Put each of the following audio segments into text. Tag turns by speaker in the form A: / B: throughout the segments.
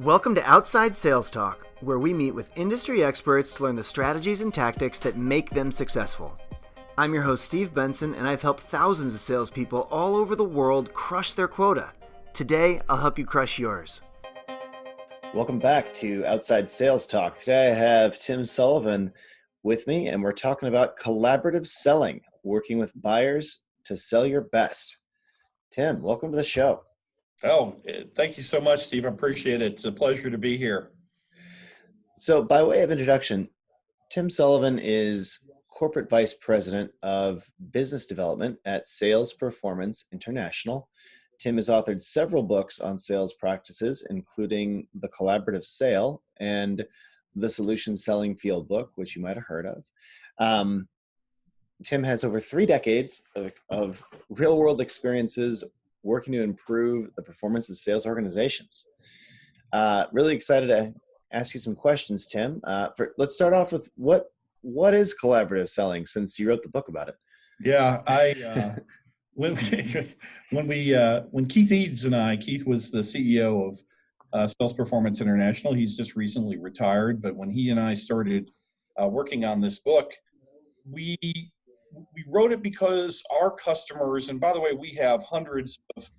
A: Welcome to Outside Sales Talk, where we meet with industry experts to learn the strategies and tactics that make them successful. I'm your host, Steve Benson, and I've helped thousands of salespeople all over the world crush their quota. Today, I'll help you crush yours. Welcome back to Outside Sales Talk. Today, I have Tim Sullivan with me, and we're talking about collaborative selling, working with buyers to sell your best. Tim, welcome to the show.
B: Oh, thank you so much, Steve. I appreciate it. It's a pleasure to be here.
A: So by way of introduction, Tim Sullivan is Corporate Vice President of Business Development at Sales Performance International. Tim has authored several books on sales practices, including The Collaborative Sale and the Solution Selling Fieldbook, which you might have heard of. Tim has over 3 decades of real-world experiences working to improve the performance of sales organizations. Really excited to ask you some questions, Tim. Let's start off with what is collaborative selling, since you wrote the book about it.
B: Yeah, when Keith Eads and Keith was the CEO of Sales Performance International. He's just recently retired, but when he and I started working on this book, we wrote it because our customers, and by the way, we have hundreds of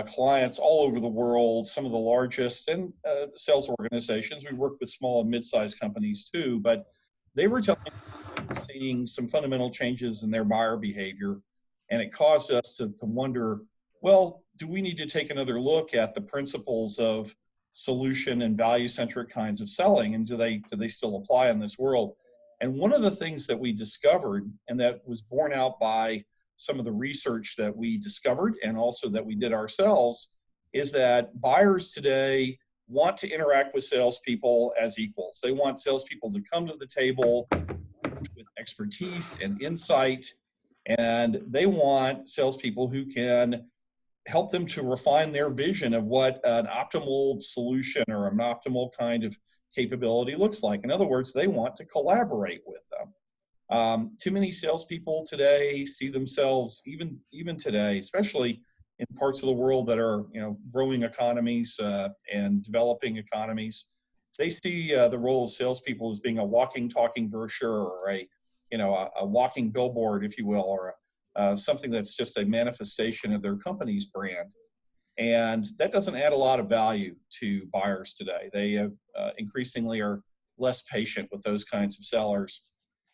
B: clients all over the world, some of the largest and sales organizations. We work with small and mid-sized companies too, but they were telling me they were seeing some fundamental changes in their buyer behavior, and it caused us to wonder, well, do we need to take another look at the principles of solution and value-centric kinds of selling, and do they still apply in this world? And one of the things that we discovered, and that was borne out by some of the research that we discovered and also that we did ourselves, is that buyers today want to interact with salespeople as equals. They want salespeople to come to the table with expertise and insight, and they want salespeople who can help them to refine their vision of what an optimal solution or an optimal kind of capability looks like. In other words, they want to collaborate with them. Too many salespeople today see themselves, even today, especially in parts of the world that are growing economies and developing economies, they see the role of salespeople as being a walking, talking brochure, or a walking billboard, if you will, or something that's just a manifestation of their company's brand. And that doesn't add a lot of value to buyers today. They increasingly are less patient with those kinds of sellers.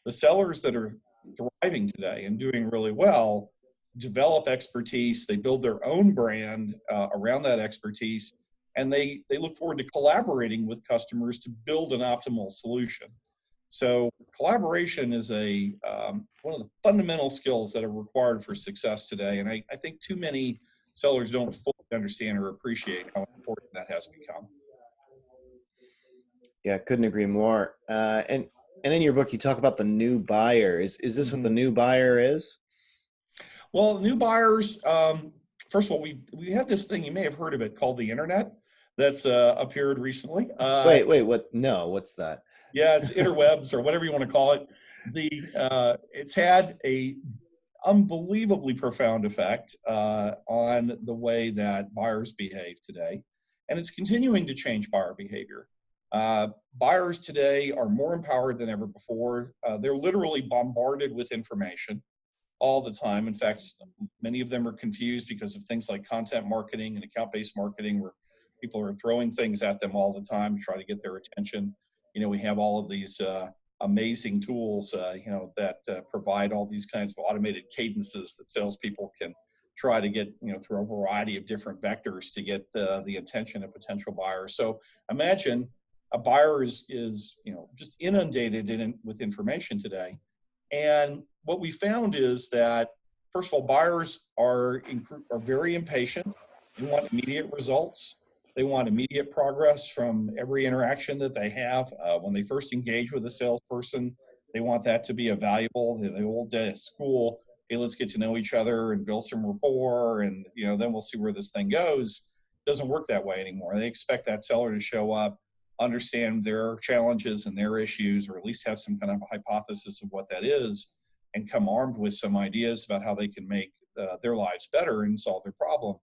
B: The sellers that are thriving today and doing really well develop expertise. They build their own brand around that expertise, and they look forward to collaborating with customers to build an optimal solution. So collaboration is one of the fundamental skills that are required for success today. And I think too many sellers don't fully understand or appreciate how important that has become.
A: Yeah, couldn't agree more. And in your book, you talk about the new buyer. Is this what the new buyer is?
B: Well, new buyers, first of all, we have this thing, you may have heard of it, called the internet, that's appeared recently.
A: Wait, what? No, what's that?
B: Yeah, it's interwebs or whatever you want to call it. It's had a unbelievably profound effect on the way that buyers behave today, and it's continuing to change buyer behavior. Buyers today are more empowered than ever before. They're literally bombarded with information all the time. In fact, many of them are confused because of things like content marketing and account-based marketing, where people are throwing things at them all the time to try to get their attention. We have all of these amazing tools, that provide all these kinds of automated cadences that salespeople can try to get, through a variety of different vectors to get the attention of potential buyers. So imagine a buyer is just inundated with information today. And what we found is that, first of all, buyers are very impatient. They want immediate results. They want immediate progress from every interaction that they have. When they first engage with a salesperson, they want that to be a valuable, the old day at school, hey, let's get to know each other and build some rapport, and then we'll see where this thing goes. It doesn't work that way anymore. They expect that seller to show up, understand their challenges and their issues, or at least have some kind of hypothesis of what that is, and come armed with some ideas about how they can make their lives better and solve their problem.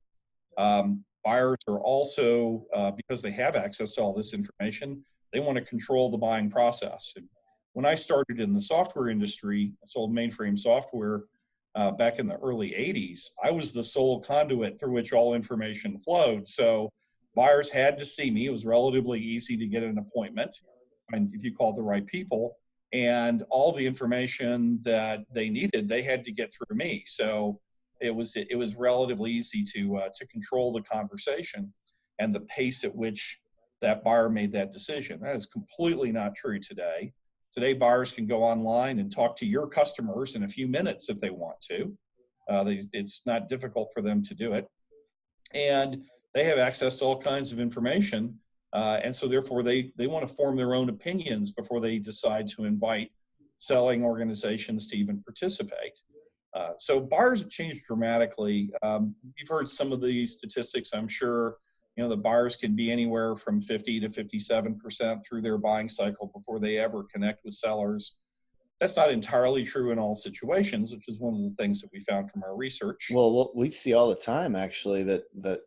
B: buyers are also, because they have access to all this information, they want to control the buying process. And when I started in the software industry, I sold mainframe software back in the early 80s. I was the sole conduit through which all information flowed. So buyers had to see me. It was relatively easy to get an appointment, and if you called the right people, and all the information that they needed, they had to get through me. So it was relatively easy to control the conversation and the pace at which that buyer made that decision. That is completely not true today. Today, buyers can go online and talk to your customers in a few minutes if they want to. It's not difficult for them to do it. And they have access to all kinds of information. And so therefore, they want to form their own opinions before they decide to invite selling organizations to even participate. So buyers have changed dramatically. You've heard some of the statistics, I'm sure. The buyers can be anywhere from 50 to 57% through their buying cycle before they ever connect with sellers. That's not entirely true in all situations, which is one of the things that we found from our research.
A: Well, we see all the time actually that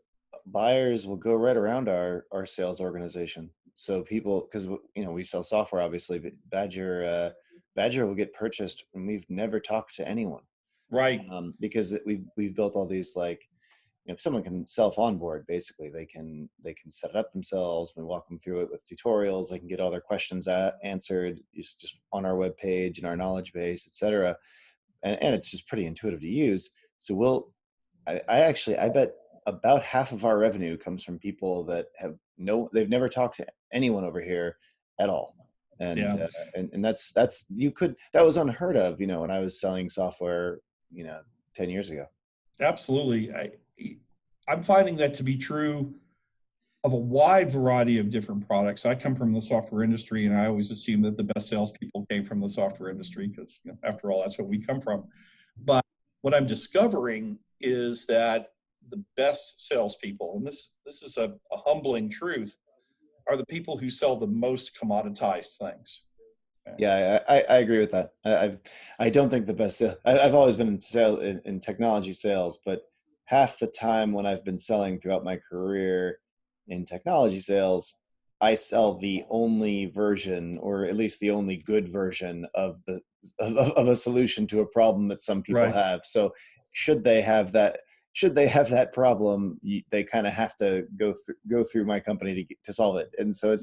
A: buyers will go right around our sales organization. So people, because we sell software obviously, but Badger will get purchased and we've never talked to anyone,
B: Right.
A: because we've built all these, like, someone can self-onboard. Basically, they can set it up themselves. We walk them through it with tutorials. They can get all their questions answered just on our webpage and our knowledge base, etc. And it's just pretty intuitive to use. So I bet about half of our revenue comes from people that they've never talked to anyone over here at all. And
B: Yeah.
A: And that was unheard of, when I was selling software, 10 years ago.
B: Absolutely. I'm finding that to be true of a wide variety of different products. I come from the software industry, and I always assume that the best salespeople came from the software industry because, after all, that's what we come from. But what I'm discovering is that the best salespeople, and this is a humbling truth, are the people who sell the most commoditized things.
A: Yeah, I agree with that. I don't think the best I've always been in technology sales, but half the time when I've been selling throughout my career in technology sales, I sell the only version, or at least the only good version of a solution to a problem that some people
B: Right.
A: have. So should they have that problem, they kind of have to go through my company to solve it. And so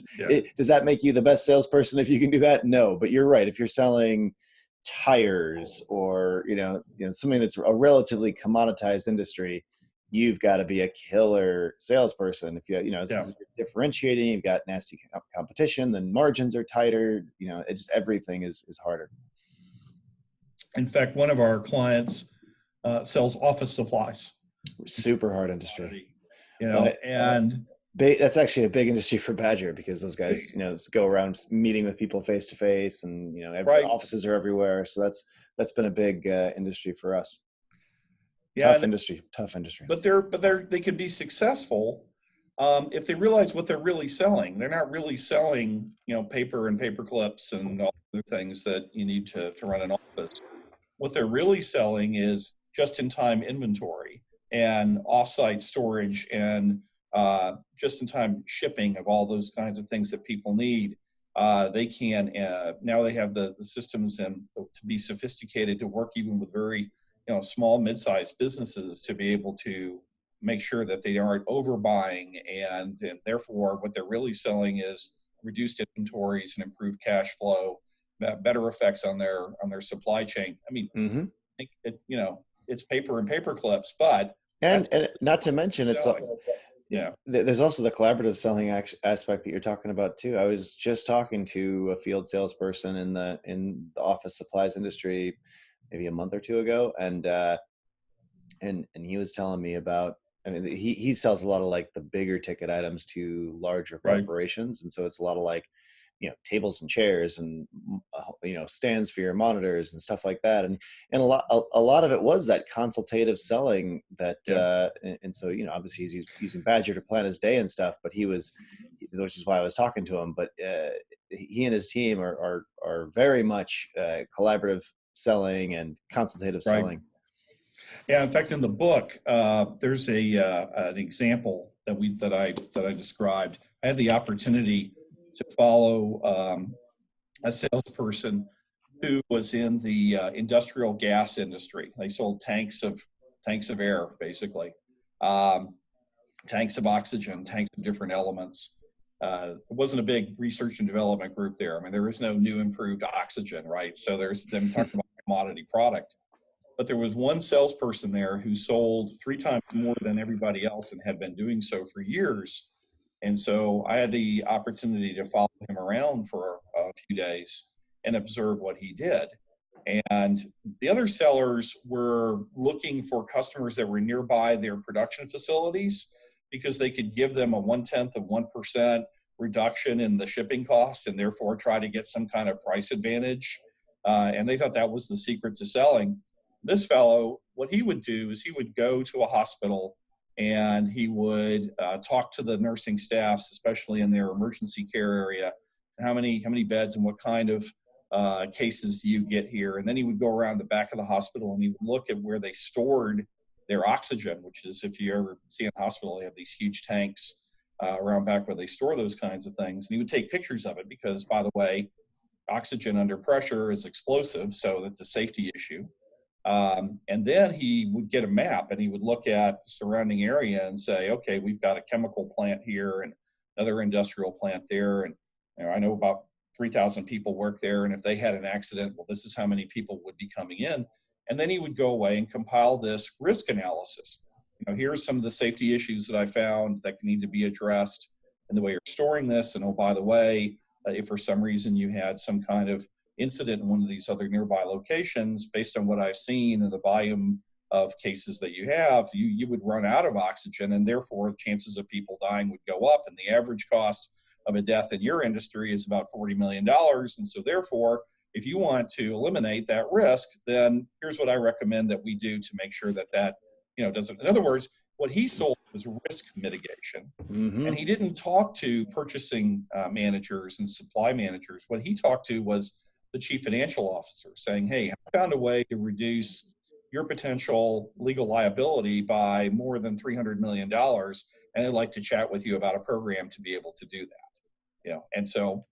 A: does that make you the best salesperson if you can do that? No, but you're right. If you're selling tires or something that's a relatively commoditized industry, you've got to be a killer salesperson. If you're differentiating, you've got nasty competition, then margins are tighter. Everything is harder.
B: In fact, one of our clients sells office supplies.
A: Super hard industry.
B: And
A: that's actually a big industry for Badger, because those guys, go around meeting with people face to face, and
B: right.
A: offices are everywhere. So that's been a big industry for us.
B: Yeah,
A: tough industry.
B: But they can be successful if they realize what they're really selling. They're not really selling, paper and paper clips and all the things that you need to run an office. What they're really selling is just-in-time inventory and offsite storage and just-in-time shipping of all those kinds of things that people need. They can now they have the systems and to be sophisticated to work even with very small, mid-sized businesses to be able to make sure that they aren't overbuying, and therefore what they're really selling is reduced inventories and improved cash flow, better effects on their supply chain. I mean, it's paper and paper clips, but
A: and not to mention there's also the collaborative selling aspect that you're talking about too. I was just talking to a field salesperson in the office supplies industry maybe a month or two ago, and he was telling me about, he sells a lot of like the bigger ticket items to larger corporations. Right. And so it's a lot of like, tables and chairs and, stands for your monitors and stuff like that. And a lot of it was that consultative selling that, and so, obviously he's using Badger to plan his day and stuff, but which is why I was talking to him, but he and his team are very much collaborative selling and consultative selling.
B: Yeah, in fact, in the book, there's an example that I described. I had the opportunity to follow a salesperson who was in the industrial gas industry. They sold tanks of air, basically, um, tanks of oxygen, tanks of different elements. It wasn't a big research and development group there. I mean, there is no new improved oxygen, right? So there's them talking about commodity product. But there was one salesperson there who sold 3 times more than everybody else and had been doing so for years. And so I had the opportunity to follow him around for a few days and observe what he did. And the other sellers were looking for customers that were nearby their production facilities because they could give them a 0.1% reduction in the shipping costs and therefore try to get some kind of price advantage. And they thought that was the secret to selling. This fellow, what he would do is he would go to a hospital and he would talk to the nursing staffs, especially in their emergency care area, how many beds and what kind of cases do you get here? And then he would go around the back of the hospital and he would look at where they stored their oxygen, which is, if you ever see in a hospital, they have these huge tanks around back where they store those kinds of things. And he would take pictures of it because, by the way, oxygen under pressure is explosive, so that's a safety issue. And then he would get a map and he would look at the surrounding area and say, okay, we've got a chemical plant here and another industrial plant there. And I know about 3,000 people work there. And if they had an accident, well, this is how many people would be coming in. And then he would go away and compile this risk analysis. Here's some of the safety issues that I found that need to be addressed in the way you're storing this. And oh, by the way, if for some reason you had some kind of incident in one of these other nearby locations, based on what I've seen and the volume of cases that you have, you would run out of oxygen, and therefore chances of people dying would go up. And the average cost of a death in your industry is about $40 million. And so therefore, if you want to eliminate that risk, then here's what I recommend that we do to make sure that doesn't. In other words, what he sold was risk mitigation.
A: Mm-hmm.
B: And he didn't talk to purchasing managers and supply managers. What he talked to was the chief financial officer, saying, hey, I found a way to reduce your potential legal liability by more than $300 million. And I'd like to chat with you about a program to be able to do that. And so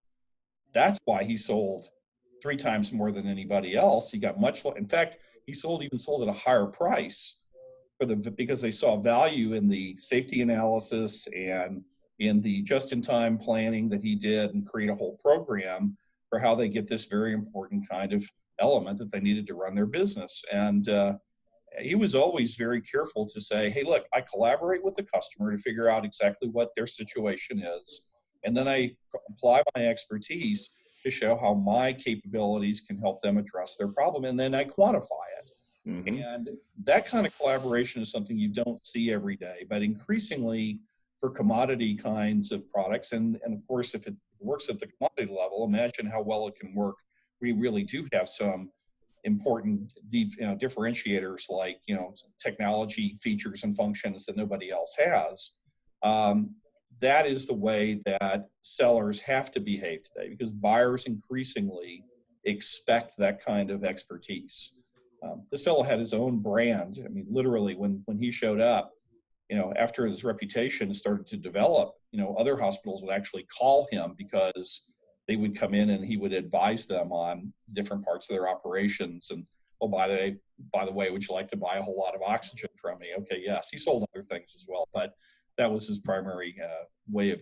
B: that's why he sold 3 times more than anybody else. He got much, in fact, he sold at a higher price because they saw value in the safety analysis and in the just-in-time planning that he did and create a whole program for how they get this very important kind of element that they needed to run their business. And he was always very careful to say, hey, look, I collaborate with the customer to figure out exactly what their situation is. And then I apply my expertise to show how my capabilities can help them address their problem. And then I quantify it. Mm-hmm. And that kind of collaboration is something you don't see every day, but increasingly for commodity kinds of products. And of course, if it works at the commodity level, imagine how well it can work. We really do have some important differentiators like, technology features and functions that nobody else has. That is the way that sellers have to behave today, because buyers increasingly expect that kind of expertise. This fellow had his own brand. I mean, literally, when he showed up, after his reputation started to develop, other hospitals would actually call him because they would come in and he would advise them on different parts of their operations. And, oh, by the way, would you like to buy a whole lot of oxygen from me? Okay, yes. He sold other things as well, but that was his primary way of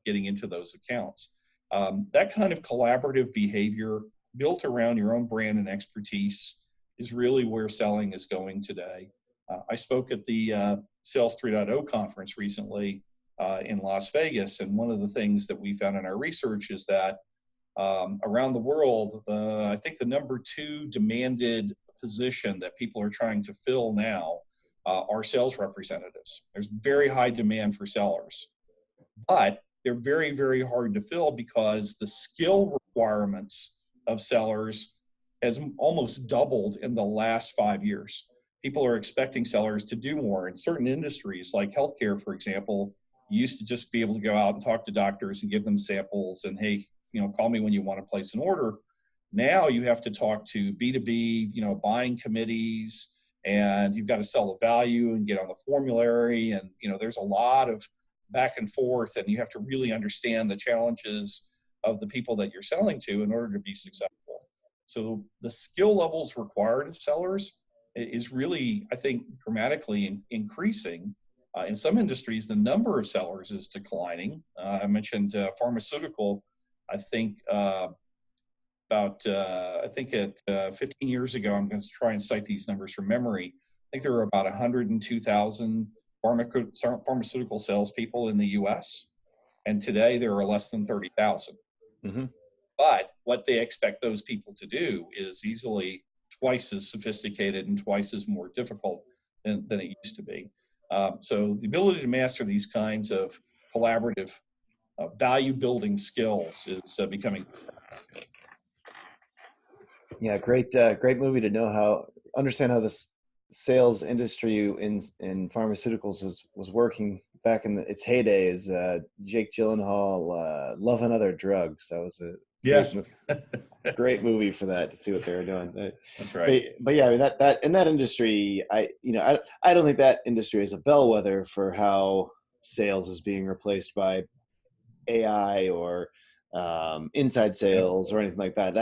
B: getting into those accounts. That kind of collaborative behavior built around your own brand and expertise is really where selling is going today. I spoke at the Sales 3.0 conference recently in Las Vegas, and one of the things that we found in our research is that around the world, I think the number 2 demanded position that people are trying to fill now are sales representatives. There's very high demand for sellers, but they're very, very hard to fill because the skill requirements of sellers has almost doubled in the last 5 years. People are expecting sellers to do more. In certain industries, like healthcare, for example, you used to just be able to go out and talk to doctors and give them samples and, hey, call me when you want to place an order. Now you have to talk to B2B, buying committees, and you've got to sell the value and get on the formulary. And, there's a lot of back and forth, and you have to really understand the challenges of the people that you're selling to in order to be successful. So the skill levels required of sellers is really, I think, dramatically increasing. In some industries, the number of sellers is declining. I mentioned pharmaceutical. I think I think at 15 years ago, I'm going to try and cite these numbers from memory. I think there were about 102,000 pharmaceutical salespeople in the U.S., and today there are less than 30,000.
A: Mm-hmm.
B: But what they expect those people to do is easily twice as sophisticated and twice as more difficult than it used to be. So the ability to master these kinds of collaborative value building skills is becoming.
A: Yeah, great movie to know understand how this sales industry in pharmaceuticals was working back in its heydays. Jake Gyllenhaal, Love and Other Drugs. That was a
B: Yes.
A: great movie for that, to see what they were doing.
B: That's right.
A: But yeah, I mean, that in that industry, I don't think that industry is a bellwether for how sales is being replaced by AI or inside
B: Yep.
A: sales or anything like that.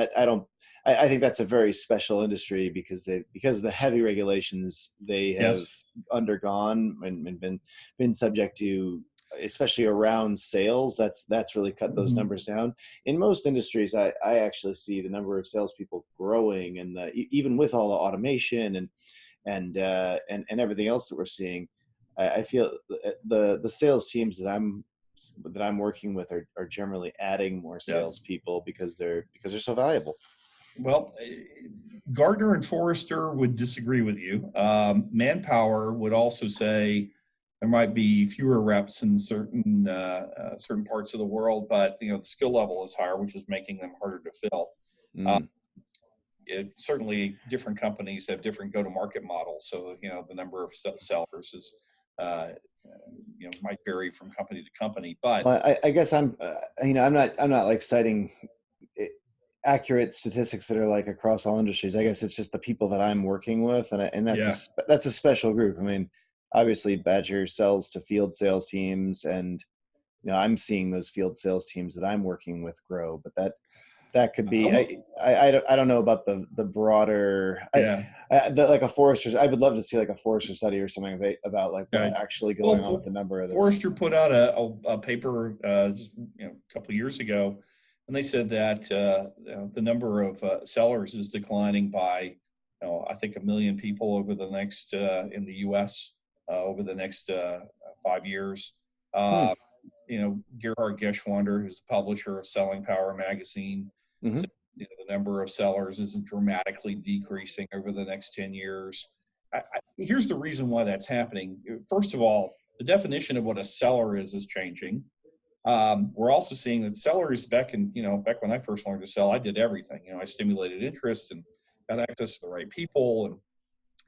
A: I think that's a very special industry because of the heavy regulations they have
B: Yes.
A: undergone and been subject to, especially around sales. That's really cut those numbers down. In most industries, I actually see the number of salespeople growing, and even with all the automation and everything else that we're seeing, I feel the sales teams that I'm working with are generally adding more
B: Yeah.
A: salespeople because they're so valuable.
B: Well, Gardner and Forrester would disagree with you. Manpower would also say there might be fewer reps in certain parts of the world, but the skill level is higher, which is making them harder to fill. Certainly, different companies have different go-to-market models, so the number of sellers is might vary from company to company. But
A: well, I guess I'm not like citing accurate statistics that are like across all industries. I guess it's just the people that I'm working with, and that's a special group. I mean, obviously Badger sells to field sales teams, and I'm seeing those field sales teams that I'm working with grow, but that could be. I don't know about the broader. Like a Forrester. I would love to see like a Forrester study or something about like what's actually going on with the number of this.
B: Forrester put out a paper just a couple of years ago, and they said that the number of sellers is declining by I think 1 million people over the next in the U.S. Over the next 5 years. Gerhard Geschwander, who's the publisher of Selling Power magazine, said, the number of sellers isn't dramatically decreasing over the next 10 years. Here's the reason why that's happening. First of all, the definition of what a seller is changing. We're also seeing that sellers back when I first learned to sell, I did everything. I stimulated interest and got access to the right people and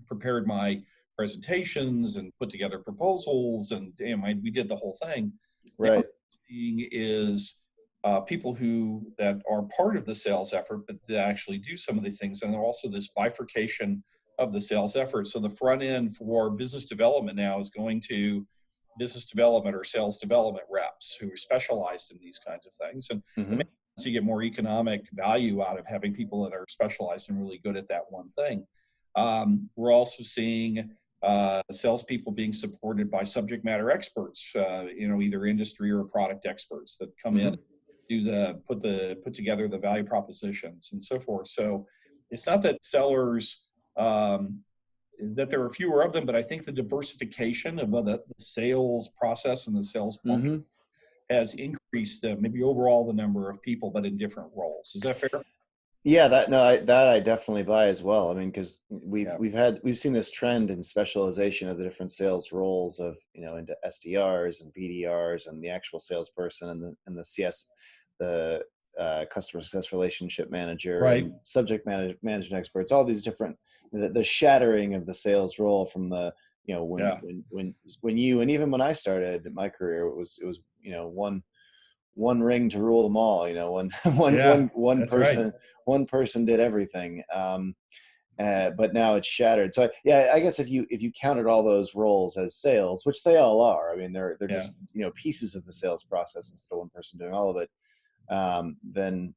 B: prepared my presentations and put together proposals, and we did the whole thing.
A: Right.
B: Now what we're seeing is people that are part of the sales effort, but that actually do some of these things, and also this bifurcation of the sales effort. So the front end for business development now is going to business development or sales development reps who are specialized in these kinds of things, and so you get more economic value out of having people that are specialized and really good at that one thing. We're also seeing salespeople being supported by subject matter experts, either industry or product experts that come in, put together the value propositions and so forth. So it's not that sellers that there are fewer of them, but I think the diversification of the sales process and the sales function has increased maybe overall the number of people, but in different roles. Is that fair?
A: Yeah, that I definitely buy as well. I mean, because we've seen this trend in specialization of the different sales roles of into SDRs and BDRs and the actual salesperson and the CS, the customer success relationship manager, and subject management experts. All these different the shattering of the sales role from the when you, and even when I started my career, it was one ring to rule them all. One person did everything. but now it's shattered. So yeah, I guess if you counted all those roles as sales, which they all are, I mean they're
B: Yeah,
A: just pieces of the sales process instead of one person doing all of it. Then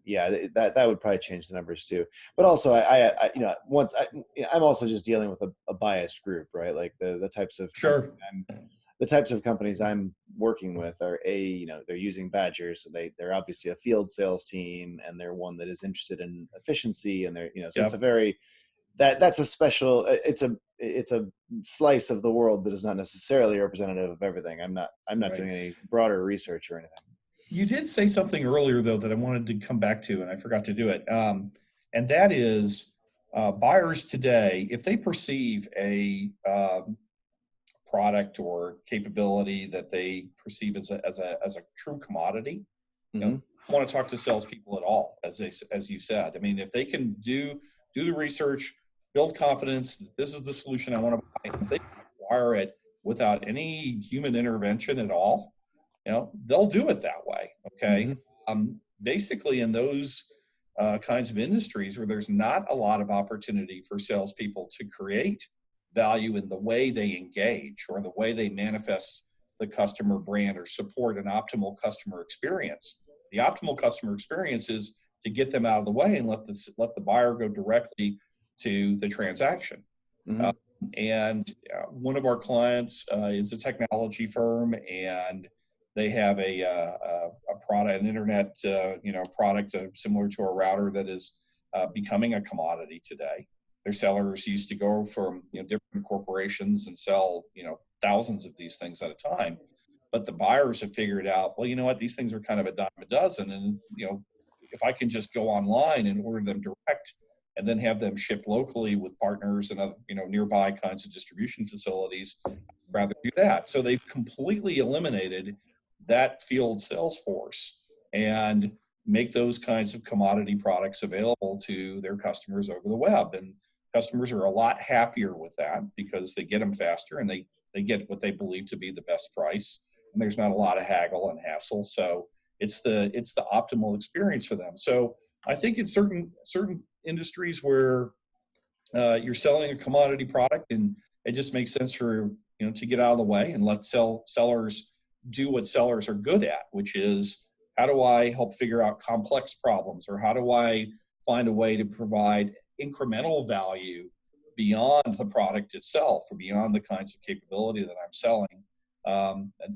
A: yeah, that would probably change the numbers too. But also, I'm also just dealing with a biased group, right? Like the types of companies
B: sure.
A: the types of companies I'm working with are they're using Badgers, so they're obviously a field sales team, and they're one that is interested in efficiency, and so it's a
B: Yep,
A: very that's a special it's a slice of the world that is not necessarily representative of everything. I'm not
B: right.
A: doing any broader research or anything.
B: You did say something earlier, though, that I wanted to come back to, and I forgot to do it. And that is buyers today, if they perceive a product or capability that they perceive as a true commodity,
A: Hmm.
B: don't want to talk to salespeople at all, as you said. I mean, if they can do the research, build confidence that this is the solution I want to buy, and if they acquire it without any human intervention at all, they'll do it that way. Okay.
A: Hmm.
B: Basically, in those kinds of industries where there's not a lot of opportunity for salespeople to create value in the way they engage or the way they manifest the customer brand or support an optimal customer experience. The optimal customer experience is to get them out of the way and let the buyer go directly to the transaction.
A: Hmm.
B: Uh, and one of our clients is a technology firm, and they have a product, an internet product similar to a router that is becoming a commodity today. Their sellers used to go from different corporations and sell thousands of these things at a time, but the buyers have figured out, well, you know what, these things are kind of a dime a dozen, and if I can just go online and order them direct and then have them shipped locally with partners and other nearby kinds of distribution facilities, I'd rather do that. So they've completely eliminated that field sales force and make those kinds of commodity products available to their customers over the web. And customers are a lot happier with that because they get them faster, and they get what they believe to be the best price. And there's not a lot of haggle and hassle. So it's the optimal experience for them. So I think in certain industries where you're selling a commodity product, and it just makes sense for to get out of the way and let sellers do what sellers are good at, which is, how do I help figure out complex problems, or how do I find a way to provide incremental value beyond the product itself or beyond the kinds of capability that I'm selling.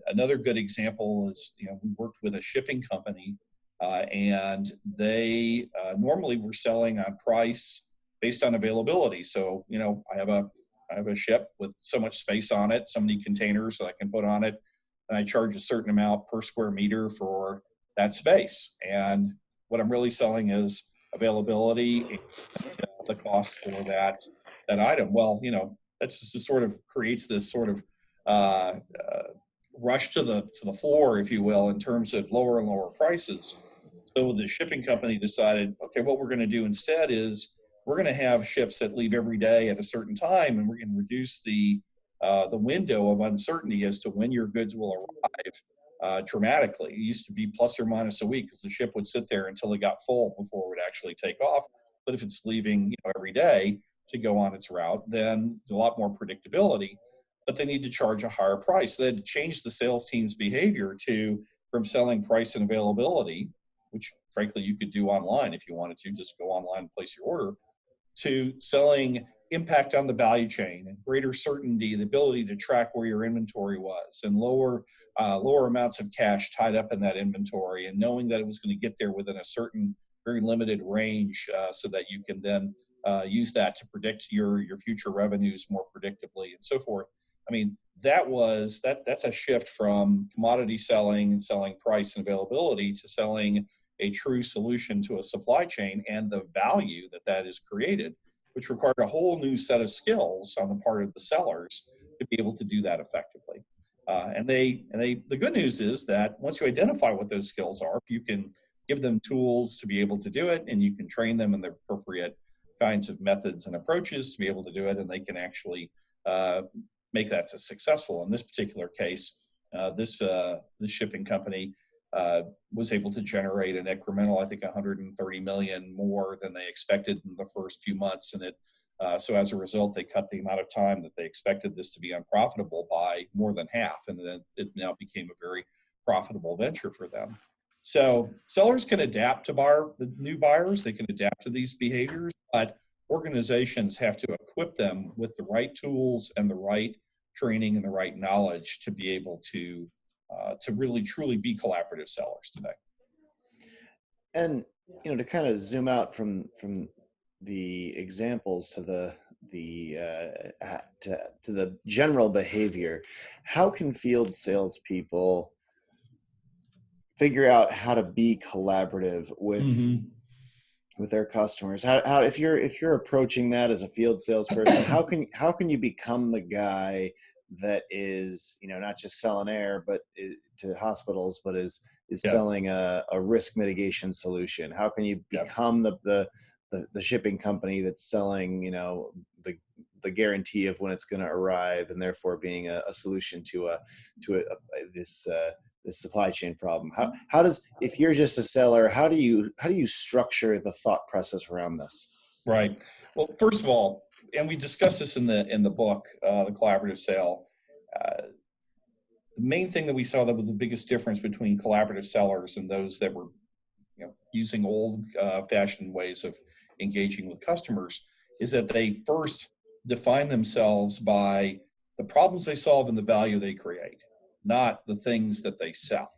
B: Another good example is, we worked with a shipping company, and they normally were selling on price based on availability. So, I have a ship with so much space on it, so many containers that I can put on it, and I charge a certain amount per square meter for that space. And what I'm really selling is availability and the cost for that item. Well, that just sort of creates this sort of uh, uh, rush to the floor, if you will, in terms of lower and lower prices. So the shipping company decided, okay, what we're going to do instead is we're going to have ships that leave every day at a certain time, and we're going to reduce the window of uncertainty as to when your goods will arrive dramatically. It used to be plus or minus a week because the ship would sit there until it got full before it would actually take off. But if it's leaving every day to go on its route, then there's a lot more predictability. But they need to charge a higher price. So they had to change the sales team's behavior from selling price and availability, which frankly you could do online if you wanted to, just go online and place your order, to selling impact on the value chain and greater certainty, the ability to track where your inventory was, and lower amounts of cash tied up in that inventory, and knowing that it was going to get there within a certain very limited range, so that you can then use that to predict your future revenues more predictably, and so forth. I mean, that's a shift from commodity selling and selling price and availability to selling a true solution to a supply chain, and the value that is created, which required a whole new set of skills on the part of the sellers to be able to do that effectively. The good news is that once you identify what those skills are, you can give them tools to be able to do it, and you can train them in the appropriate kinds of methods and approaches to be able to do it, and they can actually make that successful. In this particular case, this shipping company was able to generate an incremental, I think, 130 million more than they expected in the first few months, and so as a result, they cut the amount of time that they expected this to be unprofitable by more than half, and then it now became a very profitable venture for them. So sellers can adapt to the new buyers, they can adapt to these behaviors, but organizations have to equip them with the right tools and the right training and the right knowledge to be able to really truly be collaborative sellers today.
A: And to kind of zoom out from the examples to the general behavior, how can field salespeople figure out how to be collaborative with their customers? How if you're approaching that as a field salesperson, how can you become the guy that is not just selling air to hospitals, but is selling a risk mitigation solution? How can you become the shipping company that's selling the guarantee of when it's going to arrive, and therefore being a solution to this supply chain problem? How does, if you're just a seller, how do you structure the thought process around this?
B: Right. Well, first of all, and we discussed this in the book, the collaborative sale. The main thing that we saw that was the biggest difference between collaborative sellers and those that were using old-fashioned ways of engaging with customers is that they first define themselves by the problems they solve and the value they create, not the things that they sell.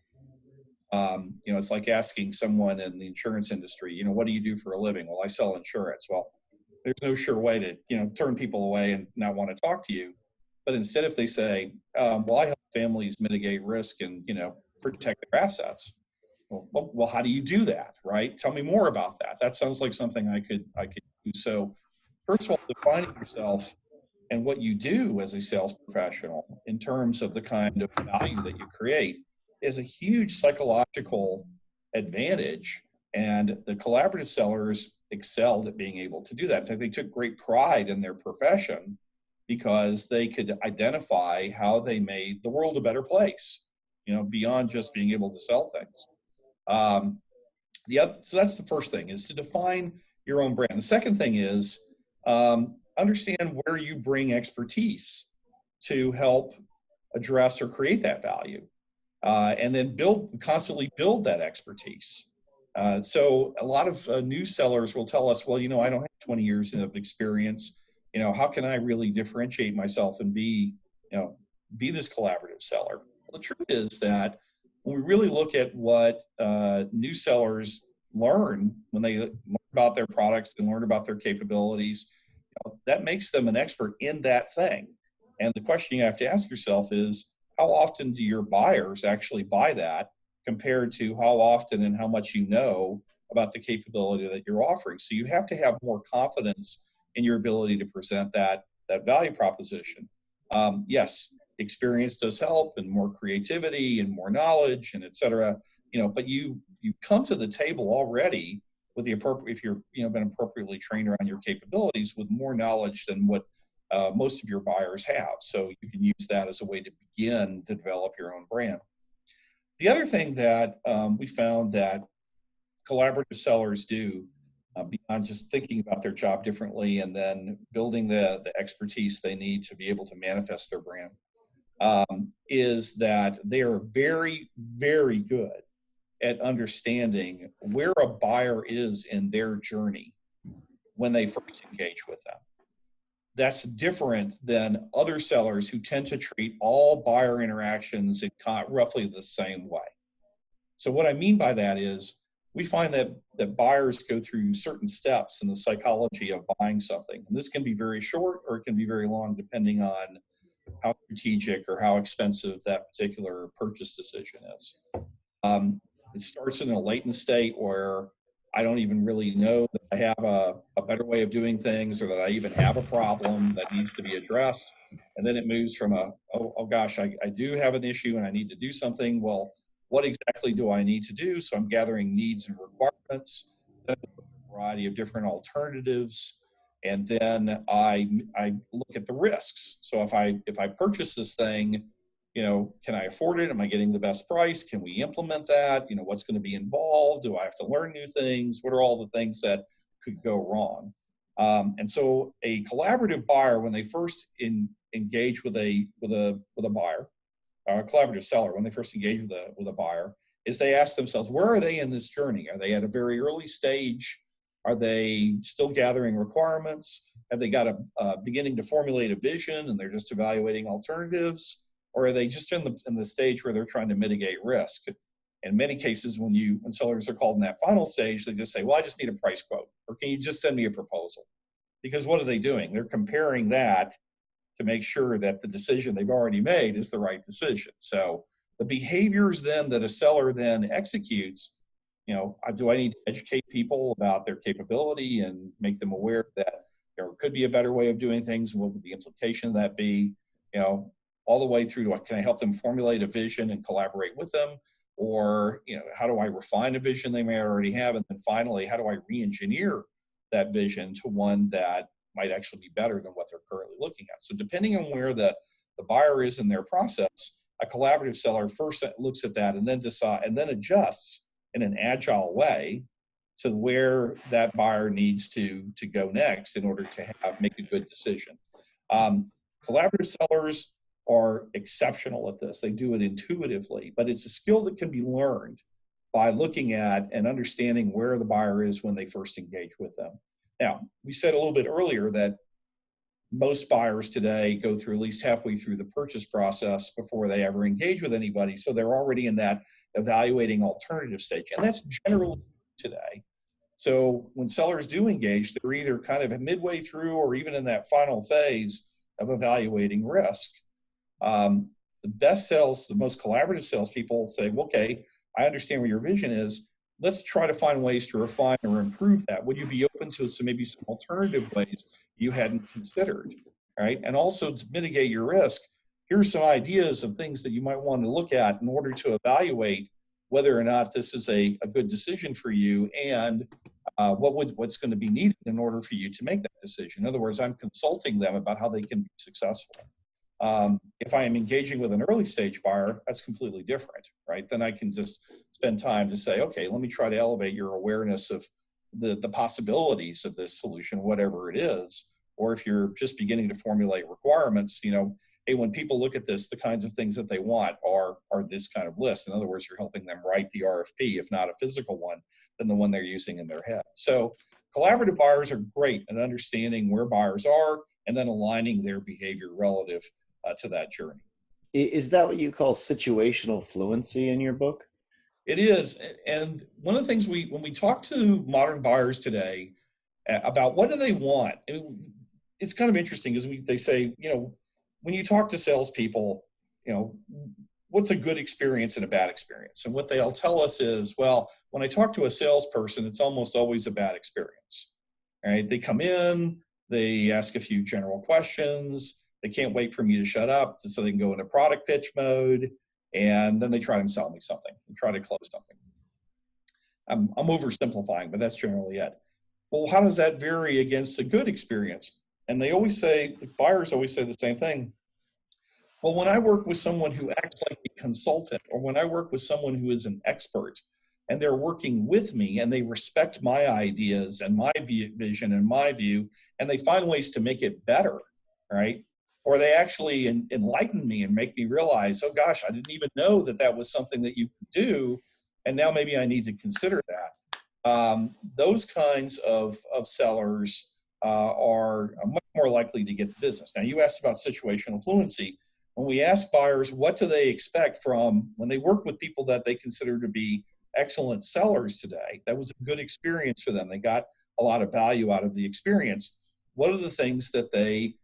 B: It's like asking someone in the insurance industry, what do you do for a living? Well, I sell insurance. Well, there's no sure way to, turn people away and not want to talk to you. But instead, if they say, well, I help families mitigate risk and, protect their assets. Well, how do you do that, right? Tell me more about that. That sounds like something I could do. So first of all, defining yourself and what you do as a sales professional in terms of the kind of value that you create is a huge psychological advantage. And the collaborative sellers excelled at being able to do that. In fact, they took great pride in their profession because they could identify how they made the world a better place, beyond just being able to sell things. So that's the first thing, is to define your own brand. The second thing is understand where you bring expertise to help address or create that value, and then constantly build that expertise. So a lot of new sellers will tell us, well, I don't have 20 years of experience. How can I really differentiate myself and be this collaborative seller? Well, the truth is that when we really look at what new sellers learn when they learn about their products and learn about their capabilities, that makes them an expert in that thing. And the question you have to ask yourself is, how often do your buyers actually buy that compared to how often and how much you know about the capability that you're offering? So you have to have more confidence in your ability to present that value proposition. Yes, experience does help, and more creativity and more knowledge and et cetera, but you come to the table already with the appropriate, if you're been appropriately trained around your capabilities, with more knowledge than what most of your buyers have. So you can use that as a way to begin to develop your own brand. The other thing that we found that collaborative sellers do, beyond just thinking about their job differently and then building the expertise they need to be able to manifest their brand, is that they are very, very good at understanding where a buyer is in their journey when they first engage with them. That's different than other sellers who tend to treat all buyer interactions in roughly the same way. So what I mean by that is, we find that buyers go through certain steps in the psychology of buying something. And this can be very short or it can be very long, depending on how strategic or how expensive that particular purchase decision is. It starts in a latent state where I don't even really know that I have a better way of doing things, or that I even have a problem that needs to be addressed. And then it moves from oh gosh, I do have an issue and I need to do something. Well, what exactly do I need to do? So I'm gathering needs and requirements, then a variety of different alternatives, and then I look at the risks. So if I purchase this thing, can I afford it? Am I getting the best price? Can we implement that? What's going to be involved? Do I have to learn new things? What are all the things that could go wrong? And so a collaborative buyer, when they first engage with a buyer, a collaborative seller, when they first engage with a buyer, is they ask themselves, where are they in this journey? Are they at a very early stage? Are they still gathering requirements? Have they got a beginning to formulate a vision and they're just evaluating alternatives? Or are they just in the stage where they're trying to mitigate risk? In many cases, when sellers are called in that final stage, they just say, well, I just need a price quote, or can you just send me a proposal? Because what are they doing? They're comparing that to make sure that the decision they've already made is the right decision. So the behaviors then that a seller then executes, do I need to educate people about their capability and make them aware that there could be a better way of doing things? What would the implication of that be? All the way through to can I help them formulate a vision and collaborate with them? Or, how do I refine a vision they may already have? And then finally, how do I re-engineer that vision to one that might actually be better than what they're currently looking at? So depending on where the buyer is in their process, a collaborative seller first looks at that and then adjusts in an agile way to where that buyer needs to go next in order to make a good decision. Collaborative sellers are exceptional at this. They do it intuitively, but it's a skill that can be learned by looking at and understanding where the buyer is when they first engage with them. Now, we said a little bit earlier that most buyers today go through at least halfway through the purchase process before they ever engage with anybody. So they're already in that evaluating alternative stage. And that's generally today. So when sellers do engage, they're either kind of midway through or even in that final phase of evaluating risk. The most collaborative salespeople say, well, okay, I understand what your vision is. Let's try to find ways to refine or improve that. Would you be open to maybe some alternative ways you hadn't considered, right? And also to mitigate your risk, here's some ideas of things that you might want to look at in order to evaluate whether or not this is a good decision for you and what's going to be needed in order for you to make that decision. In other words, I'm consulting them about how they can be successful. If I am engaging with an early stage buyer, that's completely different, right? Then I can just spend time to say, okay, let me try to elevate your awareness of the possibilities of this solution, whatever it is. Or if you're just beginning to formulate requirements, hey, when people look at this, the kinds of things that they want are this kind of list. In other words, you're helping them write the RFP, if not a physical one, than the one they're using in their head. So collaborative buyers are great at understanding where buyers are and then aligning their behavior relative to that journey.
A: Is that what you call situational fluency in your book?
B: It is. And one of the things when we talk to modern buyers today about what do they want, it's kind of interesting because they say, when you talk to salespeople, what's a good experience and a bad experience? And what they'll tell us is, well, when I talk to a salesperson, it's almost always a bad experience, right? They come in, they ask a few general questions, they can't wait for me to shut up so they can go into product pitch mode, and then they try and sell me something and try to close something. I'm oversimplifying, but that's generally it. Well, how does that vary against a good experience? And they always say, the buyers always say the same thing. Well, when I work with someone who acts like a consultant, or when I work with someone who is an expert, and they're working with me and they respect my ideas and my vision and my view, and they find ways to make it better, right? Or they actually enlighten me and make me realize, oh gosh, I didn't even know that was something that you could do, and now maybe I need to consider that. Those kinds of sellers are much more likely to get the business. Now, you asked about situational fluency. When we ask buyers what do they expect from when they work with people that they consider to be excellent sellers today, that was a good experience for them, they got a lot of value out of the experience, what are the things that they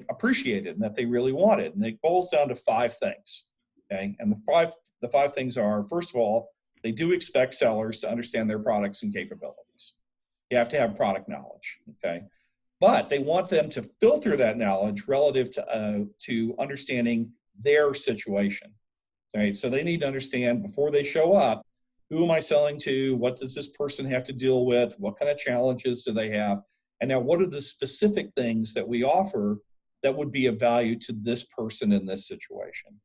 B: appreciated and that they really wanted? And it boils down to 5 things. Okay, and the five things are, first of all, they do expect sellers to understand their products and capabilities. You have to have product knowledge. Okay, but they want them to filter that knowledge relative to understanding their situation. Right, so they need to understand before they show up, who am I selling to? What does this person have to deal with? What kind of challenges do they have? And now, what are the specific things that we offer that would be of value to this person in this situation?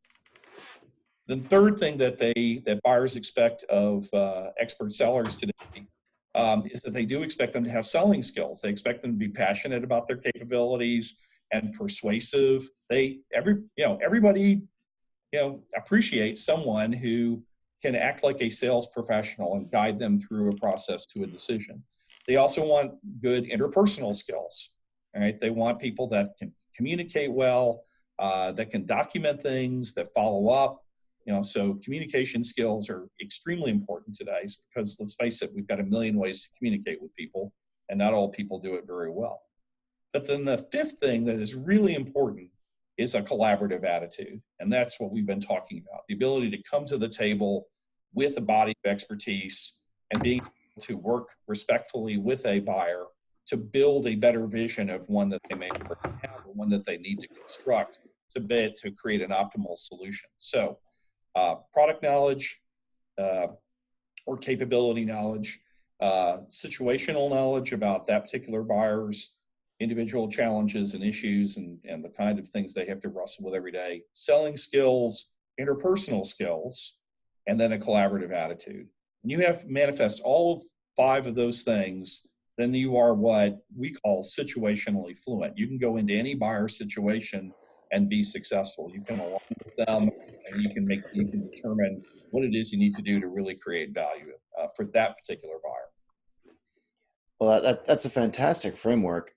B: The third thing that buyers expect of expert sellers today is that they do expect them to have selling skills. They expect them to be passionate about their capabilities and persuasive. Everybody appreciates someone who can act like a sales professional and guide them through a process to a decision. They also want good interpersonal skills. All right, they want people that can communicate well, that can document things, that follow up. So communication skills are extremely important today because, let's face it, we've got a million ways to communicate with people, and not all people do it very well. But then the fifth thing that is really important is a collaborative attitude. And that's what we've been talking about, the ability to come to the table with a body of expertise and being able to work respectfully with a buyer to build a better vision of one that they may already have or one that they need to construct to create an optimal solution. So product knowledge or capability knowledge, situational knowledge about that particular buyer's individual challenges and issues and the kind of things they have to wrestle with every day, selling skills, interpersonal skills, and then a collaborative attitude. When you have manifest all 5 of those things, then you are what we call situationally fluent. You can go into any buyer situation and be successful. You can align with them, and you can determine what it is you need to do to really create value for that particular buyer.
A: Well, that's a fantastic framework.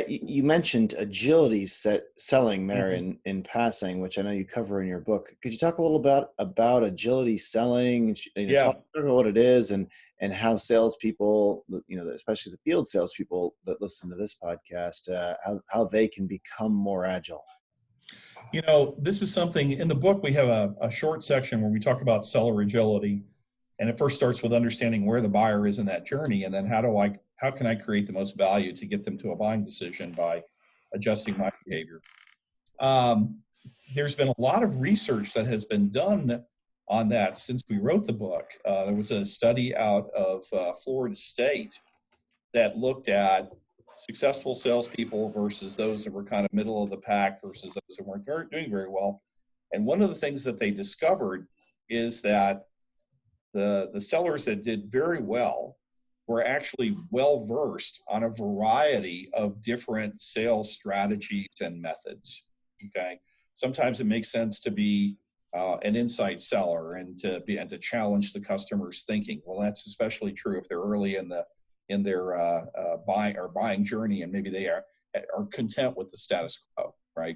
A: You mentioned agility selling there in passing, which I know you cover in your book. Could you talk a little bit about agility selling? Talk about what it is and how salespeople, especially the field salespeople that listen to this podcast, how they can become more agile.
B: This is something in the book. We have a short section where we talk about seller agility. And it first starts with understanding where the buyer is in that journey, and then how can I create the most value to get them to a buying decision by adjusting my behavior. There's been a lot of research that has been done on that since we wrote the book. There was a study out of Florida State that looked at successful salespeople versus those that were kind of middle of the pack versus those that weren't doing very well. And one of the things that they discovered is that the sellers that did very well were actually well versed on a variety of different sales strategies and methods. Okay, sometimes it makes sense to be an insight seller and to challenge the customer's thinking. Well, that's especially true if they're early in their buying journey, and maybe they are content with the status quo. Right?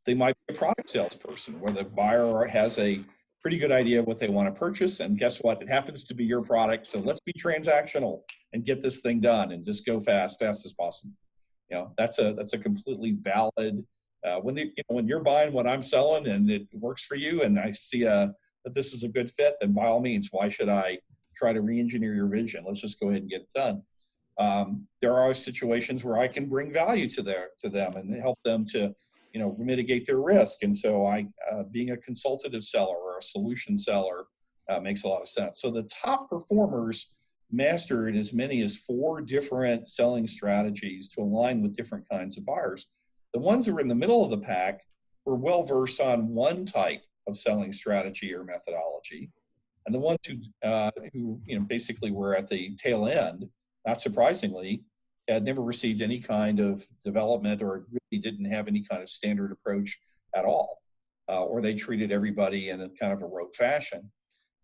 B: They might be a product salesperson where the buyer has a pretty good idea of what they want to purchase, and guess what? It happens to be your product, so let's be transactional and get this thing done and just go fast as possible. That's a completely valid. When you're buying what I'm selling and it works for you, and I see that this is a good fit, then by all means, why should I try to re-engineer your vision? Let's just go ahead and get it done. There are situations where I can bring value to them and help them to mitigate their risk. And so being a consultative seller or a solution seller makes a lot of sense. So the top performers mastered as many as 4 different selling strategies to align with different kinds of buyers. The ones that were in the middle of the pack were well versed on one type of selling strategy or methodology. And the ones who basically were at the tail end, not surprisingly, had never received any kind of development or really didn't have any kind of standard approach at all. Or they treated everybody in a kind of a rote fashion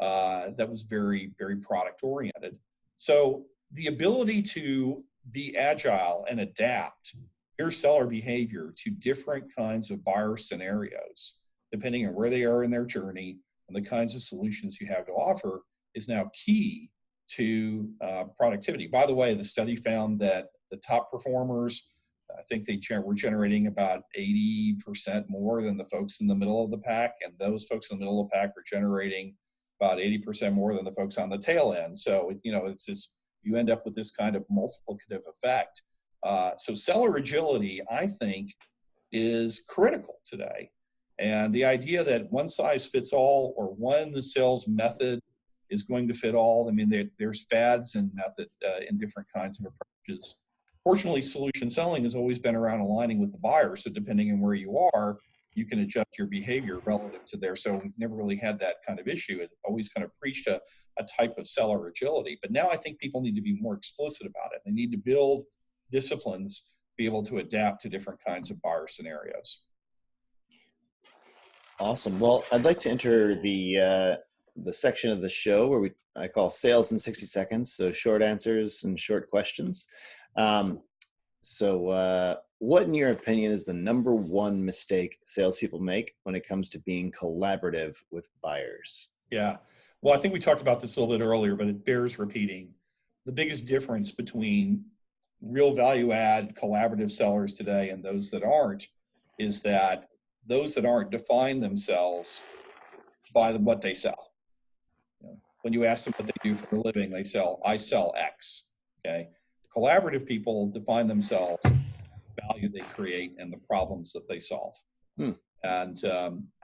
B: that was very, very product oriented. So the ability to be agile and adapt your seller behavior to different kinds of buyer scenarios, depending on where they are in their journey and the kinds of solutions you have to offer, is now key to productivity. By the way, the study found that the top performers, I think they were generating about 80% more than the folks in the middle of the pack, and those folks in the middle of the pack were generating about 80% more than the folks on the tail end. So it's this, you end up with this kind of multiplicative effect. So seller agility, I think, is critical today. And the idea that one size fits all or one sales method is going to fit all. I mean, there's fads and method in different kinds of approaches. Fortunately, solution selling has always been around aligning with the buyer. So depending on where you are, you can adjust your behavior relative to there. So we've never really had that kind of issue. It always kind of preached a type of seller agility. But now I think people need to be more explicit about it. They need to build disciplines, be able to adapt to different kinds of buyer scenarios.
A: Awesome. Well, I'd like to enter the section of the show where I call sales in 60 seconds. So short answers and short questions. What, in your opinion, is the number one mistake salespeople make when it comes to being collaborative with buyers?
B: Yeah. Well, I think we talked about this a little bit earlier, but it bears repeating. The biggest difference between real value add collaborative sellers today and those that aren't is that those that aren't define themselves by what they sell. When you ask them what they do for a living, I sell X. Okay. Collaborative people define themselves by the value they create and the problems that they solve. And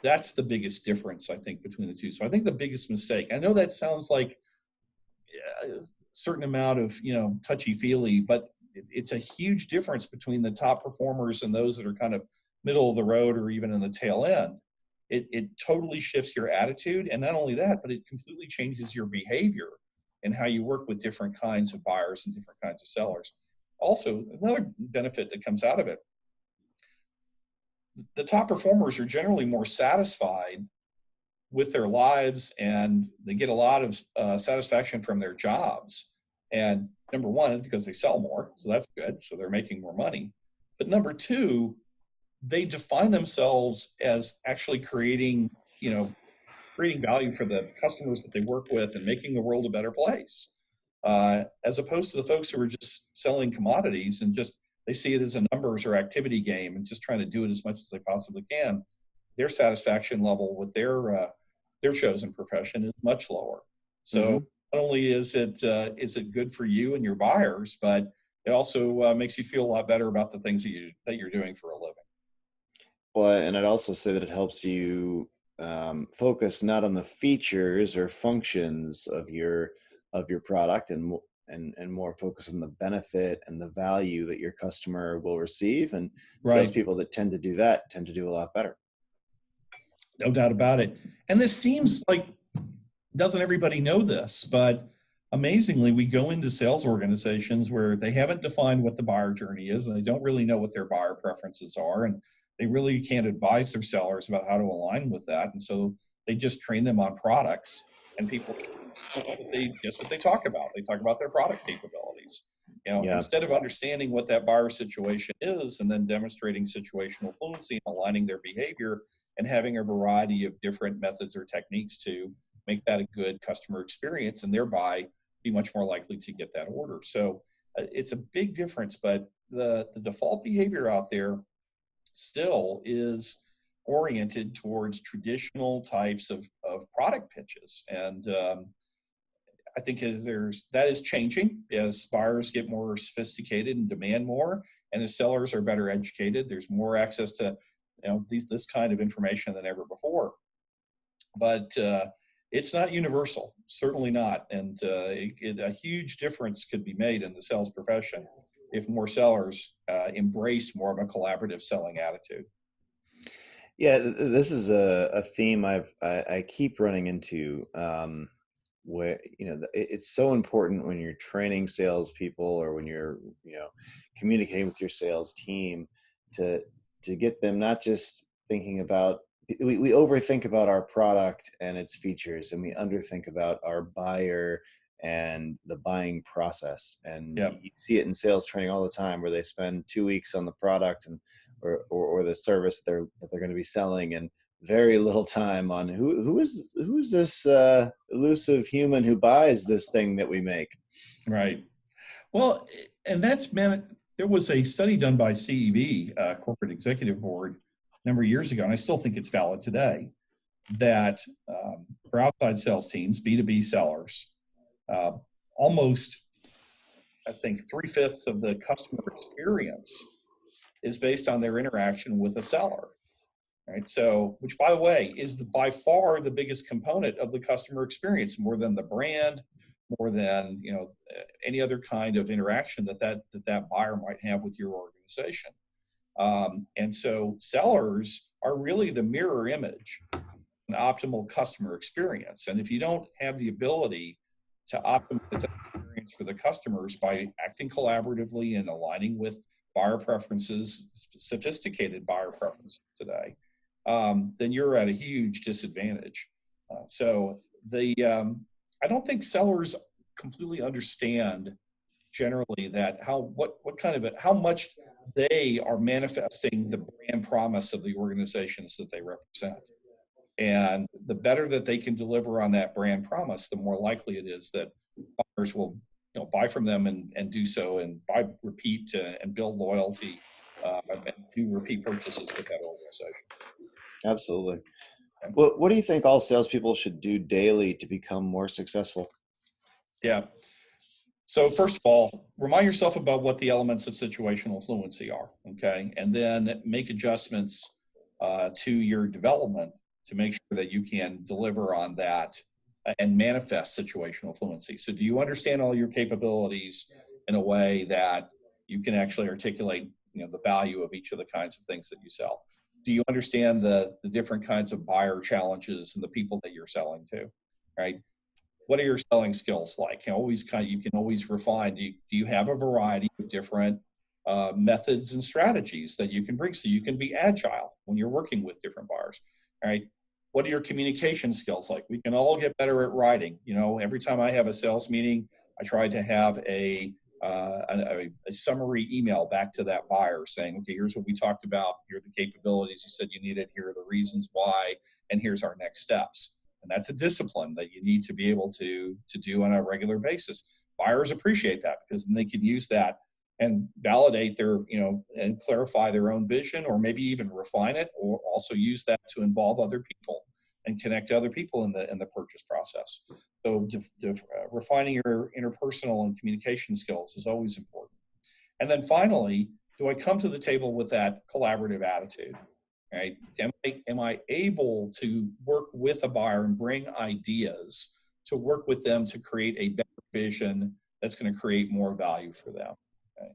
B: that's the biggest difference, I think, between the two. So I think the biggest mistake, I know that sounds like a certain amount of, touchy-feely, but it's a huge difference between the top performers and those that are kind of middle of the road or even in the tail end. It totally shifts your attitude. And not only that, but it completely changes your behavior and how you work with different kinds of buyers and different kinds of sellers. Also, another benefit that comes out of it, the top performers are generally more satisfied with their lives, and they get a lot of satisfaction from their jobs. And number one is because they sell more, so that's good. So they're making more money. But number two, they define themselves as actually creating value for the customers that they work with and making the world a better place, as opposed to the folks who are just selling commodities and just they see it as a numbers or activity game and just trying to do it as much as they possibly can. Their satisfaction level with their chosen profession is much lower. So not only is it good for you and your buyers, but it also makes you feel a lot better about the things that you're doing for a living.
A: Well, and I'd also say that it helps you focus not on the features or functions of your product and more focus on the benefit and the value that your customer will receive. And salespeople that tend to do that tend to do a lot better.
B: No doubt about it. And this seems like, doesn't everybody know this? But amazingly, we go into sales organizations where they haven't defined what the buyer journey is, and they don't really know what their buyer preferences are, and they really can't advise their sellers about how to align with that. And so they just train them on products, and people, guess what they talk about? They talk about their product capabilities. Instead of understanding what that buyer situation is and then demonstrating situational fluency and aligning their behavior and having a variety of different methods or techniques to make that a good customer experience and thereby be much more likely to get that order. So it's a big difference, but the default behavior out there still is oriented towards traditional types of product pitches. And I think that is changing as buyers get more sophisticated and demand more, and as sellers are better educated. There's more access to this kind of information than ever before. But it's not universal, certainly not. And a huge difference could be made in the sales profession if more sellers embrace more of a collaborative selling attitude.
A: Yeah, this is a theme I keep running into, where it's so important when you're training salespeople or when you're communicating with your sales team to get them not just thinking about, we overthink about our product and its features, and we underthink about our buyer and the buying process. And you see it in sales training all the time, where they spend 2 weeks on the product and or the service that they're going to be selling, and very little time on who's this elusive human who buys this thing that we make.
B: Right. Well, and there was a study done by CEB, Corporate Executive Board, a number of years ago, and I still think it's valid today, that for outside sales teams, B2B sellers, almost, I think, 3/5 of the customer experience is based on their interaction with a seller. Right. So, which, by the way, is by far the biggest component of the customer experience, more than the brand, more than any other kind of interaction that buyer might have with your organization. And so sellers are really the mirror image an optimal customer experience. And if you don't have the ability to optimize that experience for the customers by acting collaboratively and aligning with buyer preferences, sophisticated buyer preferences today, then you're at a huge disadvantage. So I don't think sellers completely understand generally that how much they are manifesting the brand promise of the organizations that they represent. And the better that they can deliver on that brand promise, the more likely it is that buyers will buy from them and do so and buy repeat and build loyalty and do repeat purchases with that organization.
A: Absolutely. What do you think all salespeople should do daily to become more successful?
B: Yeah. So first of all, remind yourself about what the elements of situational fluency are, okay? And then make adjustments to your development to make sure that you can deliver on that and manifest situational fluency. So do you understand all your capabilities in a way that you can actually articulate, the value of each of the kinds of things that you sell? Do you understand the different kinds of buyer challenges and the people that you're selling to, right? What are your selling skills like? You can always refine. Do you have a variety of different methods and strategies that you can bring so you can be agile when you're working with different buyers? All right. What are your communication skills like? We can all get better at writing. Every time I have a sales meeting, I try to have a summary email back to that buyer saying, okay, here's what we talked about. Here are the capabilities you said you needed. Here are the reasons why, and here's our next steps. And that's a discipline that you need to be able to do on a regular basis. Buyers appreciate that because then they can use that and validate their, and clarify their own vision, or maybe even refine it, or also use that to involve other people and connect other people in the purchase process. So refining your interpersonal and communication skills is always important. And then finally, do I come to the table with that collaborative attitude? Right? Am I able to work with a buyer and bring ideas to work with them to create a better vision that's going to create more value for them? Okay?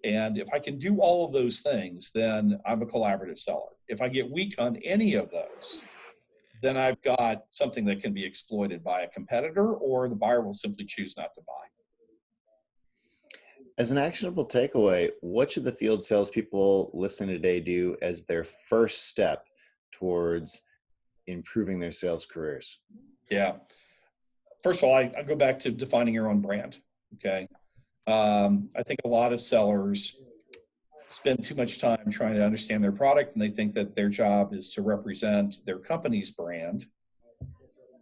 B: And if I can do all of those things, then I'm a collaborative seller. If I get weak on any of those, then I've got something that can be exploited by a competitor, or the buyer will simply choose not to buy.
A: As an actionable takeaway, what should the field salespeople listening today do as their first step towards improving their sales careers?
B: Yeah. First of all, I go back to defining your own brand. Okay. I think a lot of sellers spend too much time trying to understand their product, and they think that their job is to represent their company's brand.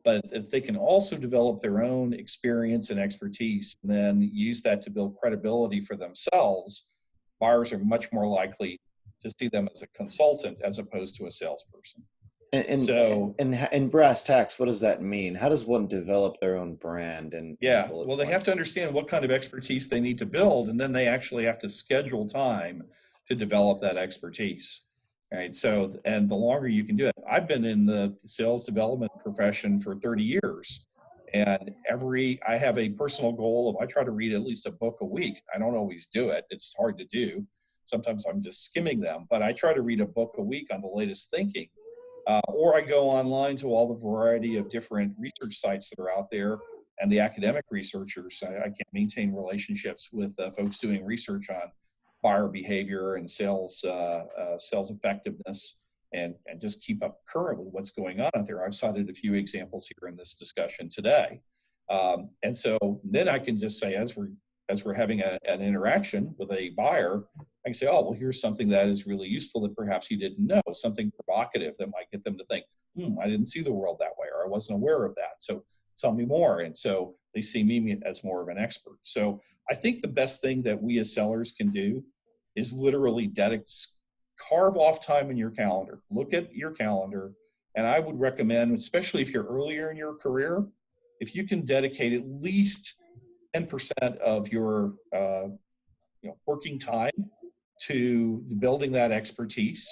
B: But if they can also develop their own experience and expertise, and then use that to build credibility for themselves, buyers are much more likely to see them as a consultant as opposed to a salesperson.
A: And brass tacks, what does that mean? How does one develop their own brand?
B: Well, they have to understand what kind of expertise they need to build, and then they actually have to schedule time to develop that expertise. Right. So, and the longer you can do it, I've been in the sales development profession for 30 years. And I have a personal goal of, I try to read at least a book a week. I don't always do it. It's hard to do. Sometimes I'm just skimming them, but I try to read a book a week on the latest thinking. Or I go online to all the variety of different research sites that are out there, and the academic researchers. I can maintain relationships with folks doing research on buyer behavior and sales effectiveness, and just keep up current with what's going on out there. I've cited a few examples here in this discussion today. And so then I can just say, as we're having an interaction with a buyer, I can say, oh, well, here's something that is really useful that perhaps you didn't know, something provocative that might get them to think, I didn't see the world that way, or I wasn't aware of that. So tell me more. And so they see me as more of an expert. So I think the best thing that we as sellers can do is literally carve off time in your calendar. Look at your calendar. And I would recommend, especially if you're earlier in your career, if you can dedicate at least 10% of your working time to building that expertise,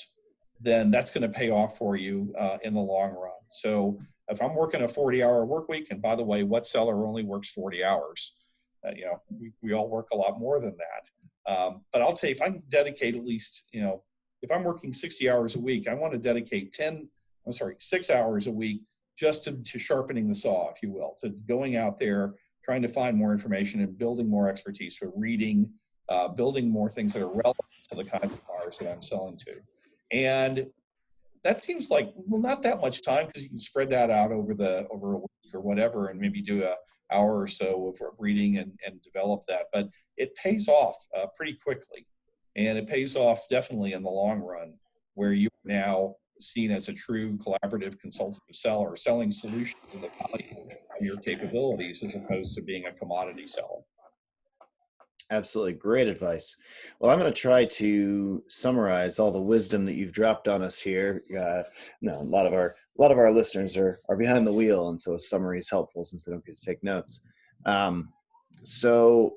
B: then that's going to pay off for you in the long run. So if I'm working a 40-hour work week, and by the way, what seller only works 40 hours? We all work a lot more than that. But I'll tell you, if I can dedicate at least if I'm working 60 hours a week, I want to dedicate 6 hours a week just to sharpening the saw, if you will, to going out there, trying to find more information and building more expertise for reading, building more things that are relevant to the kinds of buyers that I'm selling to. And that seems like, well, not that much time, because you can spread that out over a week or whatever, and maybe do a hour or so of reading and develop that. But it pays off pretty quickly, and it pays off definitely in the long run, where you are now seen as a true collaborative consultative seller, selling solutions and the value of your capabilities, as opposed to being a commodity seller.
A: Absolutely great advice. Well, I'm going to try to summarize all the wisdom that you've dropped on us here. No, a lot of our listeners are behind the wheel, and so a summary is helpful since they don't get to take notes. So,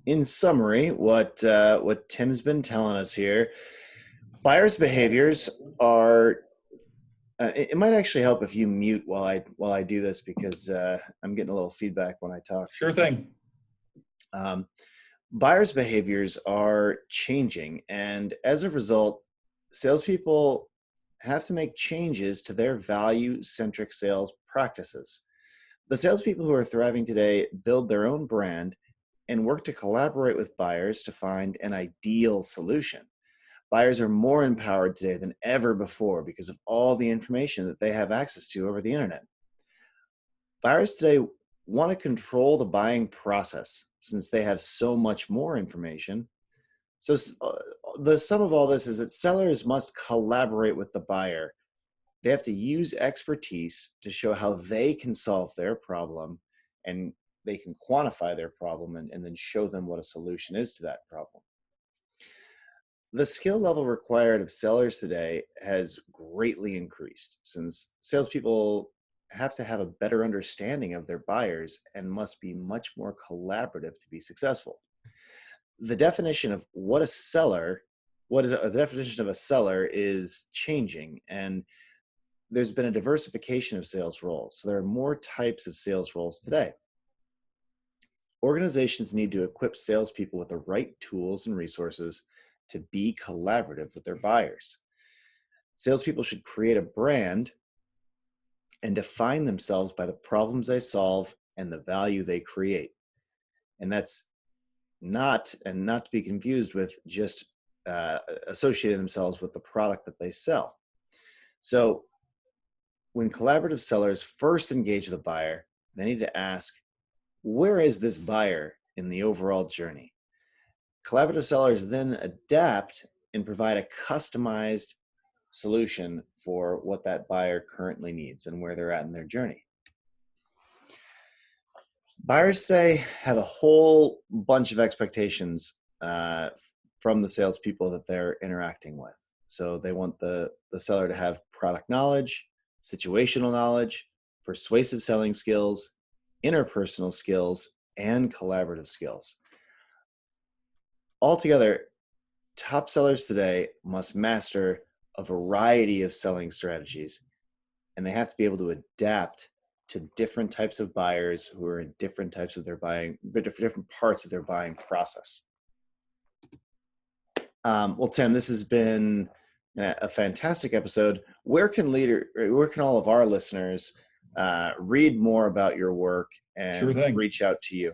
A: in summary, what Tim's been telling us here, buyers' behaviors are. It might actually help if you mute while I do this, because I'm getting a little feedback when I talk.
B: Sure thing.
A: Buyers' behaviors are changing, and as a result, salespeople have to make changes to their value-centric sales practices. The salespeople who are thriving today build their own brand and work to collaborate with buyers to find an ideal solution. Buyers are more empowered today than ever before because of all the information that they have access to over the internet. Buyers today want to control the buying process since they have so much more information. So the sum of all this is that sellers must collaborate with the buyer. They have to use expertise to show how they can solve their problem, and they can quantify their problem and then show them what a solution is to that problem. The skill level required of sellers today has greatly increased, since salespeople have to have a better understanding of their buyers and must be much more collaborative to be successful. The definition of the definition of a seller is changing, and there's been a diversification of sales roles. So there are more types of sales roles today. Organizations need to equip salespeople with the right tools and resources to be collaborative with their buyers. Salespeople should create a brand and define themselves by the problems they solve and the value they create. And that's not to be confused with just associating themselves with the product that they sell. So when collaborative sellers first engage the buyer, they need to ask, where is this buyer in the overall journey? Collaborative sellers then adapt and provide a customized solution for what that buyer currently needs and where they're at in their journey. Buyers today have a whole bunch of expectations from the salespeople that they're interacting with. So they want the seller to have product knowledge, situational knowledge, persuasive selling skills, interpersonal skills, and collaborative skills. Altogether, top sellers today must master a variety of selling strategies, and they have to be able to adapt to different types of buyers who are in different types of different parts of their buying process. Well, Tim, this has been a fantastic episode. Where can all of our listeners read more about your work and reach out to you?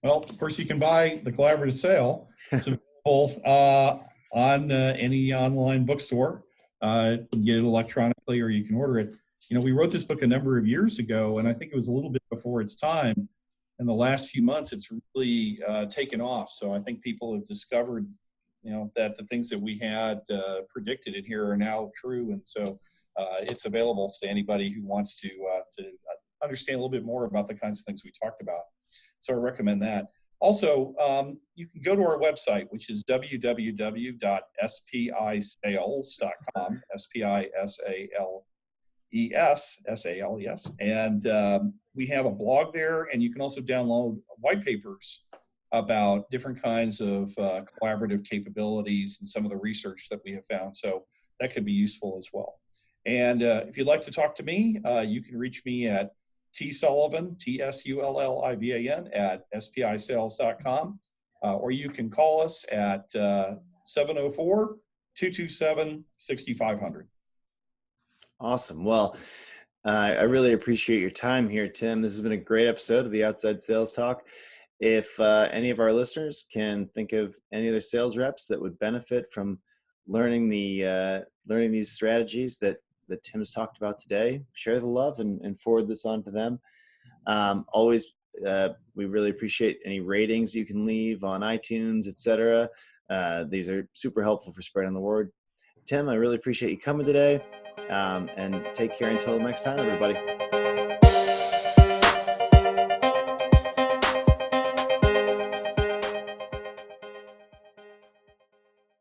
B: Well, of course, you can buy the Collaborative Sale. It's available on any online bookstore. You can get it electronically, or you can order it. We wrote this book a number of years ago, and I think it was a little bit before its time. In the last few months, it's really taken off. So I think people have discovered, that the things that we had predicted in here are now true. And so it's available to anybody who wants to understand a little bit more about the kinds of things we talked about. So I recommend that. Also, you can go to our website, which is www.spisales.com, SPISALES, and we have a blog there, and you can also download white papers about different kinds of collaborative capabilities and some of the research that we have found. So that could be useful as well. And if you'd like to talk to me, you can reach me at T Sullivan, TSULLIVAN at SPISales.com, or you can call us at 704 227-6500.
A: Awesome. Well, I really appreciate your time here, Tim. This has been a great episode of the Outside Sales Talk. If any of our listeners can think of any other sales reps that would benefit from learning learning these strategies that Tim's talked about today, share the love and forward this on to them. Always, we really appreciate any ratings you can leave on iTunes, etc. These are super helpful for spreading the word. Tim, I really appreciate you coming today, and take care until next time, everybody.